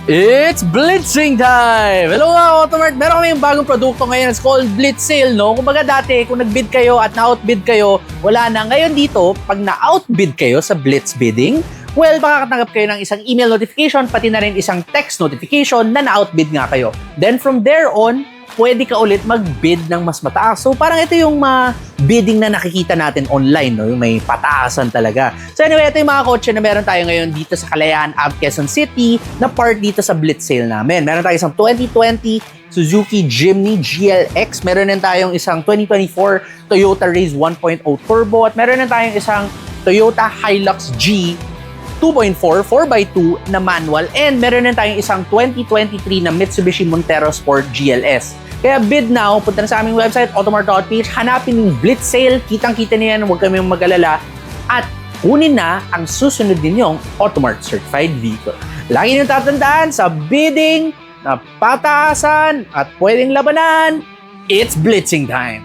It's blitzing time! Hello mga Automart! Meron kami yung bagong produkto ngayon. It's called Blitz Sale, no? Kumbaga dati, kung nag-bid kayo at na-outbid kayo, wala na. Ngayon dito, pag na-outbid kayo sa Blitz Bidding, well, makakatanggap kayo ng isang email notification, pati na rin isang text notification na na-outbid nga kayo. Then from there on, pwede ka ulit mag-bid ng mas mataas. So parang ito yung bidding na nakikita natin online, no? Yung may pataasan talaga. So anyway, ito yung mga kotse na meron tayo ngayon dito sa Kalayaan, Ave, Quezon City na part dito sa Blitz Sale namin. Meron tayo isang 2020 Suzuki Jimny GLX. Meron din tayong isang 2024 Toyota Raze 1.0 Turbo. At meron din tayong isang Toyota Hilux G 2.4 4x2 na manual. And meron din tayong isang 2023 na Mitsubishi Montero Sport GLS. Kaya bid now, punta na sa aming website, automart.ph, hanapin yung Blitz Sale, kitang-kita niyan, huwag kami mag-alala, at kunin na ang susunod ninyong Automart Certified Vehicle. Lagi nyo tatandaan sa bidding, na pataasan, at pwedeng labanan, it's blitzing time!